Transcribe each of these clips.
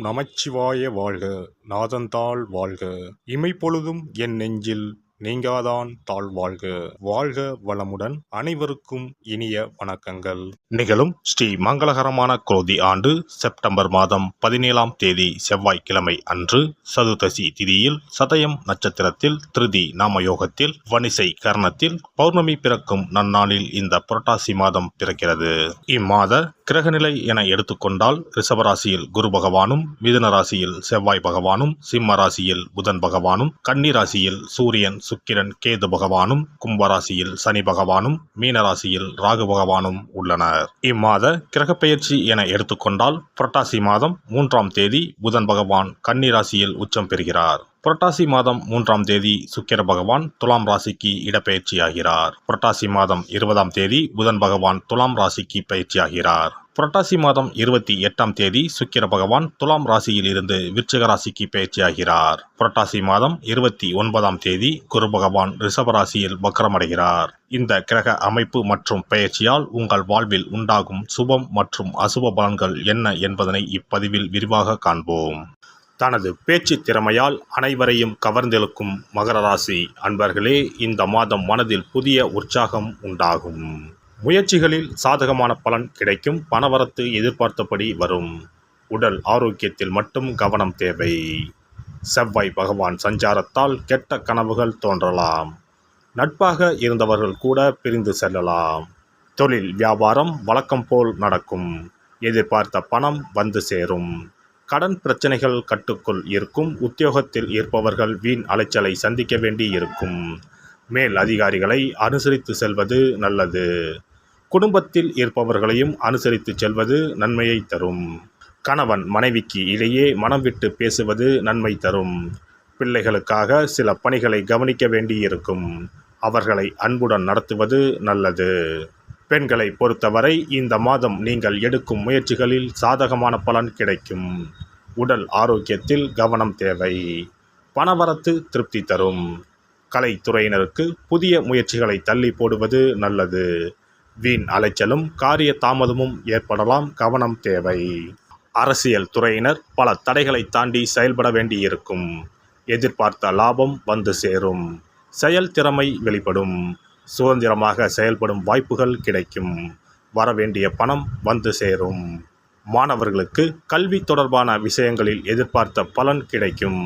நமச்சிவாய வாழ்க. நாதந்தாள் வாழ்க. இமைப்பொழுதும் என் நெஞ்சில் நீங்காதான் தாழ் வாழ்க. வாழ்க வளமுடன். அனைவருக்கும் இனிய வணக்கங்கள். நிகழும் ஸ்ரீ மங்களகரமான குரோதி ஆண்டு செப்டம்பர் மாதம் 17ஆம் தேதி செவ்வாய்க்கிழமை அன்று சதுர்தசி திதியில் சதயம் நட்சத்திரத்தில் திருதி நாமயோகத்தில் வணிசை கரணத்தில் பௌர்ணமி பிறக்கும் நன்னாளில் இந்த புரட்டாசி மாதம் பிறக்கிறது. இம்மாத கிரகநிலை என எடுத்துக்கொண்டால் ரிஷபராசியில் குரு பகவானும், மிதுன ராசியில் செவ்வாய் பகவானும், சிம்ம ராசியில் புதன் பகவானும், கன்னி ராசியில் சூரியன், சுக்கிரன், கேது பகவானும், கும்பராசியில் சனி பகவானும், மீனராசியில் ராகு பகவானும் உள்ளனர். இம்மாத கிரகப்பெயர்ச்சி என எடுத்துக்கொண்டால் புரட்டாசி மாதம் 3ஆம் தேதி புதன் பகவான் கன்னி ராசியில் உச்சம் பெறுகிறார். புரட்டாசி மாதம் 3ஆம் தேதி சுக்கிர பகவான் துலாம் ராசிக்கு இடப்பெயர்ச்சியாகிறார். புரட்டாசி மாதம் 20ஆம் தேதி புதன் பகவான் துலாம் ராசிக்கு பயிற்சியாகிறார். புரட்டாசி மாதம் 28ஆம் தேதி சுக்கிர பகவான் துலாம் ராசியில் இருந்து விருச்சிக ராசிக்கு பயிற்சியாகிறார். புரட்டாசி மாதம் 29ஆம் தேதி குரு பகவான் ரிஷப ராசியில் வக்ரமடைகிறார். இந்த கிரக அமைப்பு மற்றும் பெயர்ச்சியால் உங்கள் வாழ்வில் உண்டாகும் சுபம் மற்றும் அசுப பலன்கள் என்ன என்பதனை இப்பதிவில் விரிவாக காண்போம். தனது பேச்சு திறமையால் அனைவரையும் கவர்ந்தெழுக்கும் மகர ராசி அன்பர்களே, இந்த மாதம் மனதில் புதிய உற்சாகம் உண்டாகும். முயற்சிகளில் சாதகமான பலன் கிடைக்கும். பணவரத்து எதிர்பார்த்தபடி வரும். உடல் ஆரோக்கியத்தில் மட்டும் கவனம் தேவை. செவ்வாய் பகவான் சஞ்சாரத்தால் கெட்ட கனவுகள் தோன்றலாம். நட்பாக இருந்தவர்கள் கூட பிரிந்து செல்லலாம். தொழில் வியாபாரம் வழக்கம் போல் நடக்கும். எதிர்பார்த்த பணம் வந்து சேரும். கடன் பிரச்சனைகள் கட்டுக்குள் இருக்கும். உத்தியோகத்தில் இருப்பவர்கள் வீண் அலைச்சலை சந்திக்க வேண்டி இருக்கும். மேல் அதிகாரிகளை அனுசரித்து செல்வது நல்லது. குடும்பத்தில் இருப்பவர்களையும் அனுசரித்து செல்வது நன்மையை தரும். கணவன் மனைவிக்கு இடையே மனம் விட்டு பேசுவது நன்மை தரும். பிள்ளைகளுக்காக சில பணிகளை கவனிக்க வேண்டியிருக்கும். அவர்களை அன்புடன் நடத்துவது நல்லது. பெண்களை பொறுத்தவரை இந்த மாதம் நீங்கள் எடுக்கும் முயற்சிகளில் சாதகமான பலன் கிடைக்கும். உடல் ஆரோக்கியத்தில் கவனம் தேவை. பணவரத்து திருப்தி தரும். கலைத்துறையினருக்கு புதிய முயற்சிகளை தள்ளி போடுவது நல்லது. வீண் அலைச்சலும் காரிய தாமதமும் ஏற்படலாம். கவனம் தேவை. அரசியல் துறையினர் பல தடைகளை தாண்டி செயல்பட வேண்டியிருக்கும். எதிர்பார்த்த லாபம் வந்து சேரும். செயல் திறமை வெளிப்படும். சுதந்திரமாக செயல்படும் வாய்ப்புகள் கிடைக்கும். வரவேண்டிய பணம் வந்து சேரும். மாணவர்களுக்கு கல்வி தொடர்பான விஷயங்களில் எதிர்பார்த்த பலன் கிடைக்கும்.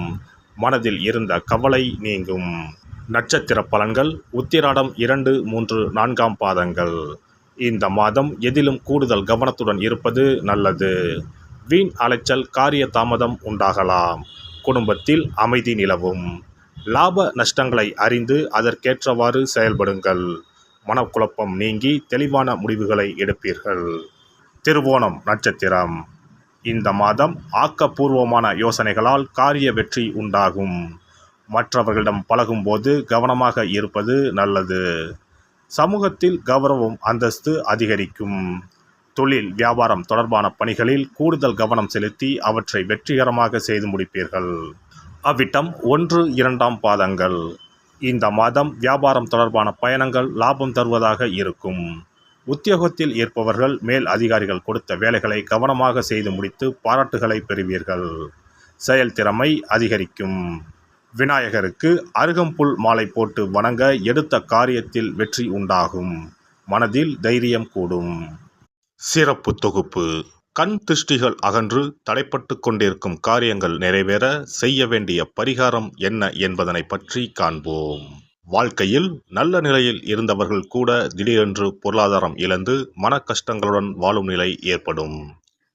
மனதில் இருந்த கவலை நீங்கும். நட்சத்திர பலன்கள் உத்திராடம் 2, 3, 4ஆம் பாதங்கள். இந்த மாதம் எதிலும் கூடுதல் கவனத்துடன் இருப்பது நல்லது. வீண் அலைச்சல் காரிய தாமதம் உண்டாகலாம். குடும்பத்தில் அமைதி நிலவும். லாப நஷ்டங்களை அறிந்து அதற்கேற்றவாறு செயல்படுங்கள். மனக்குழப்பம் நீங்கி தெளிவான முடிவுகளை எடுப்பீர்கள். திருவோணம் நட்சத்திரம். இந்த மாதம் ஆக்கப்பூர்வமான யோசனைகளால் காரிய வெற்றி உண்டாகும். மற்றவர்களிடம் பழகும்போது கவனமாக இருப்பது நல்லது. சமூகத்தில் கௌரவம் அந்தஸ்து அதிகரிக்கும். தொழில் வியாபாரம் தொடர்பான பணிகளில் கூடுதல் கவனம் செலுத்தி அவற்றை வெற்றிகரமாக செய்து முடிப்பீர்கள். அவ்விட்டம் 1, 2ஆம் பாதங்கள். இந்த மாதம் வியாபாரம் தொடர்பான பயணங்கள் லாபம் தருவதாக இருக்கும். உத்தியோகத்தில் இருப்பவர்கள் மேல் அதிகாரிகள் கொடுத்த வேலைகளை கவனமாக செய்து முடித்து பாராட்டுகளை பெறுவீர்கள். செயல்திறமை அதிகரிக்கும். விநாயகருக்கு அருகம்புல் மாலை போட்டு வணங்க எடுத்த காரியத்தில் வெற்றி உண்டாகும். மனதில் தைரியம் கூடும். சிறப்பு தொகுப்பு. கண் திருஷ்டிகள் அகன்று தடைப்பட்டு கொண்டிருக்கும் காரியங்கள் நிறைவேற செய்ய வேண்டிய பரிகாரம் என்ன என்பதனை பற்றி காண்போம். வாழ்க்கையில் நல்ல நிலையில் இருந்தவர்கள் கூட திடீரென்று பொருளாதாரம் இழந்து மன கஷ்டங்களுடன் வாழும் நிலை ஏற்படும்.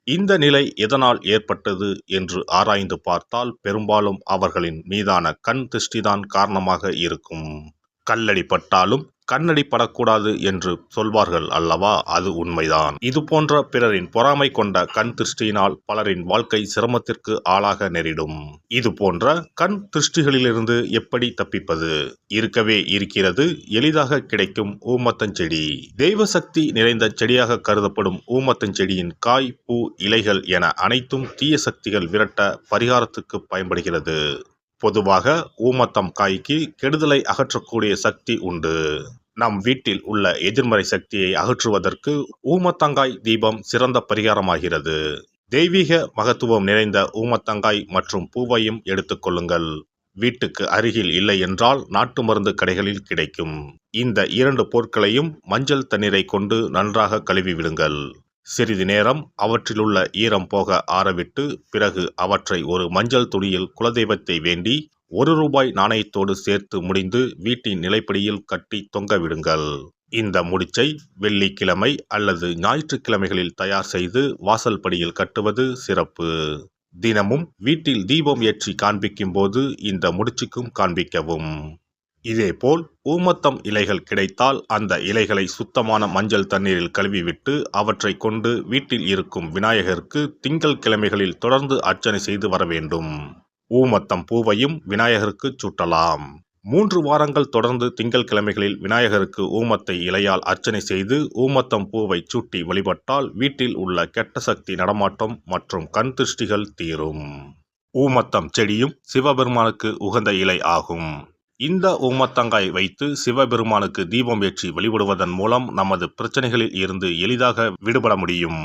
இந்த நிலை எதனால் ஏற்பட்டது என்று ஆராய்ந்து பார்த்தால் பெரும்பாலும் அவர்களின் மீதான கண் திருஷ்டிதான் காரணமாக இருக்கும். கல்லடி பட்டாலும் கண்ணடி படக்கூடாது என்று சொல்வார்கள் அல்லவா, அது உண்மைதான். இது போன்ற பிறரின் பொறாமை கொண்ட கண் திருஷ்டியினால் பலரின் வாழ்க்கை சிரமத்திற்கு ஆளாக நேரிடும். இது போன்ற கண் திருஷ்டிகளிலிருந்து எப்படி தப்பிப்பது? இருக்கவே இருக்கிறது எளிதாக கிடைக்கும் ஊமத்தஞ்செடி. தெய்வ சக்தி நிறைந்த செடியாக கருதப்படும் ஊமத்தஞ்செடியின் காய், பூ, இலைகள் என அனைத்தும் தீய சக்திகள் விரட்ட பரிகாரத்துக்கு பயன்படுகிறது. பொதுவாக ஊமத்தம் காய்க்கு கெடுதலை அகற்றக்கூடிய சக்தி உண்டு. நம் வீட்டில் உள்ள எதிர்மறை சக்தியை அகற்றுவதற்கு ஊமத்தங்காய் தீபம் சிறந்த பரிகாரமாகிறது. தெய்வீக மகத்துவம் நிறைந்த ஊமத்தங்காய் மற்றும் பூவையும் எடுத்துக்கொள்ளுங்கள். வீட்டுக்கு அருகில் இல்லை என்றால் நாட்டு மருந்து கடைகளில் கிடைக்கும். இந்த 2 பொருட்களையும் மஞ்சள் தண்ணீரை கொண்டு நன்றாக கழுவி விடுங்கள். சிறிது நேரம் அவற்றிலுள்ள ஈரம் போக ஆறவிட்டு பிறகு அவற்றை ஒரு மஞ்சள் துணியில் குலதெய்வத்தை வேண்டி ₹1 நாணயத்தோடு சேர்த்து முடிந்து வீட்டின் நிலைப்படியில் கட்டி தொங்க விடுங்கள். இந்த முடிச்சை வெள்ளிக்கிழமை அல்லது ஞாயிற்றுக்கிழமைகளில் தயார் செய்து வாசல் படியில் கட்டுவது சிறப்பு. தினமும் வீட்டில் தீபம் ஏற்றி காண்பிக்கும் போது இந்த முடிச்சுக்கும் காண்பிக்கவும். இதேபோல் ஊமத்தம் இலைகள் கிடைத்தால் அந்த இலைகளை சுத்தமான மஞ்சள் தண்ணீரில் கழுவிவிட்டு அவற்றை கொண்டு வீட்டில் இருக்கும் விநாயகருக்கு திங்கள் கிழமைகளில் தொடர்ந்து அர்ச்சனை செய்து வர வேண்டும். ஊமத்தம் பூவையும் விநாயகருக்கு சூட்டலாம். 3 வாரங்கள் தொடர்ந்து திங்கள் கிழமைகளில் விநாயகருக்கு ஊமத்தை இலையால் அர்ச்சனை செய்து ஊமத்தம் பூவை சூட்டி வழிபட்டால் வீட்டில் உள்ள கெட்ட சக்தி நடமாட்டம் மற்றும் கண் திருஷ்டிகள் தீரும். ஊமத்தம் செடியும் சிவபெருமானுக்கு உகந்த இலை ஆகும். இந்த ஊமத்தங்காய் வைத்து சிவபெருமானுக்கு தீபம் ஏற்றி வழிபடுவதன் மூலம் நமது பிரச்சனைகளில் இருந்து எளிதாக விடுபட முடியும்.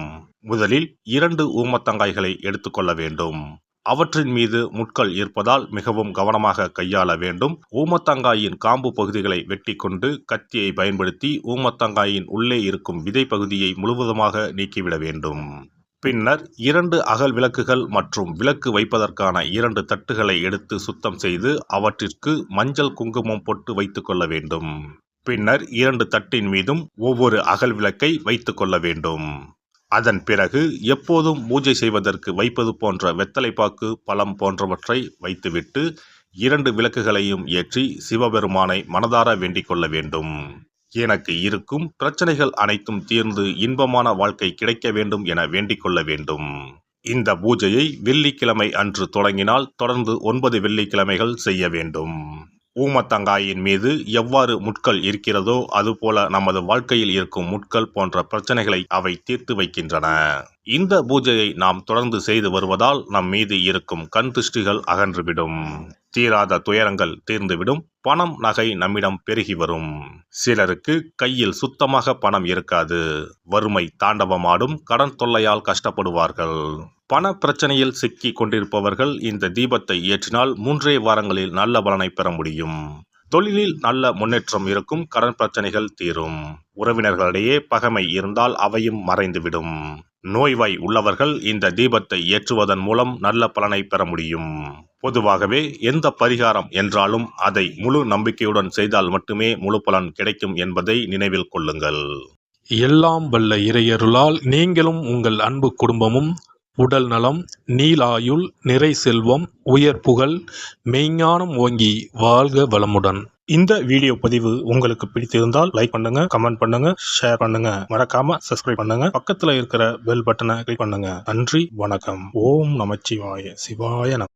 முதலில் 2 ஊமத்தங்காய்களை எடுத்துக்கொள்ள வேண்டும். அவற்றின் மீது முட்கள் இருப்பதால் மிகவும் கவனமாக கையாள வேண்டும். ஊமத்தங்காயின் காம்பு பகுதிகளை வெட்டி கொண்டு கத்தியை பயன்படுத்தி ஊமத்தங்காயின் உள்ளே இருக்கும் விதை பகுதியை முழுவதுமாக நீக்கிவிட வேண்டும். பின்னர் 2 அகல் விளக்குகள் மற்றும் விளக்கு வைப்பதற்கான 2 தட்டுகளை எடுத்து சுத்தம் செய்து அவற்றிற்கு மஞ்சள் குங்குமம் போட்டு வைத்துக் கொள்ள வேண்டும். பின்னர் 2 தட்டின் மீதும் ஒவ்வொரு அகல் விளக்கை வைத்துக் கொள்ள வேண்டும். அதன் பிறகு எப்போதும் பூஜை செய்வதற்கு வைப்பது போன்ற வெத்தலைப்பாக்கு, பழம் போன்றவற்றை வைத்துவிட்டு 2 விளக்குகளையும் ஏற்றி சிவபெருமானை மனதார வேண்டிக் கொள்ள வேண்டும். எனக்கு இருக்கும் பிரச்சனைகள் அனைத்தும் தீர்ந்து இன்பமான வாழ்க்கை கிடைக்க வேண்டும் என வேண்டிக் கொள்ள வேண்டும். இந்த பூஜையை வெள்ளிக்கிழமை அன்று தொடங்கினால் தொடர்ந்து 9 வெள்ளிக்கிழமைகள் செய்ய வேண்டும். ஊமத்தங்காயின் மீது எவ்வாறு முட்கள் இருக்கிறதோ அதுபோல நமது வாழ்க்கையில் இருக்கும் முட்கள் போன்ற பிரச்சனைகளை அவை தீர்த்து வைக்கின்றன. இந்த பூஜையை நாம் தொடர்ந்து செய்து வருவதால் நம் மீது இருக்கும் கண் திருஷ்டிகள் அகன்றுவிடும். தீராத துயரங்கள் தீர்ந்துவிடும். பணம், நகை நம்மிடம் பெருகி வரும். சிலருக்கு கையில் சுத்தமாக பணம் இருக்காது. வறுமை தாண்டவமாடும். கடன் தொல்லையால் கஷ்டப்படுவார்கள். பண பிரச்சனையில் சிக்கி கொண்டிருப்பவர்கள் இந்த தீபத்தை ஏற்றினால் 3 வாரங்களில் நல்ல பலனை பெற முடியும். தொழிலில் நல்ல முன்னேற்றம் இருக்கும். கடன் பிரச்சனைகள் தீரும். உறவினர்களிடையே பகைமை இருந்தால் அவையும் மறைந்துவிடும். நோய்வாய் உள்ளவர்கள் இந்த தீபத்தை ஏற்றுவதன் மூலம் நல்ல பலனை பெற முடியும். பொதுவாகவே எந்த பரிகாரம் என்றாலும் அதை முழு நம்பிக்கையுடன் செய்தால் மட்டுமே முழு பலன் கிடைக்கும் என்பதை நினைவில் கொள்ளுங்கள். எல்லாம் வல்ல இறையருளால் நீங்களும் உங்கள் அன்பு குடும்பமும் உடல் நலம், நீலாயுள், நிறை செல்வம், உயர் புகழ், மெய்ஞானம் ஓங்கி வாழ்க வளமுடன். இந்த வீடியோ பதிவு உங்களுக்கு பிடித்திருந்தால் லைக் பண்ணுங்க, கமெண்ட் பண்ணுங்க, ஷேர் பண்ணுங்க. மறக்காம சப்ஸ்கிரைப் பண்ணுங்க. பக்கத்துல இருக்கிற பெல் பட்டனை கிளிக் பண்ணுங்க. நன்றி, வணக்கம். ஓம் நமச்சிவாய. சிவாய நம.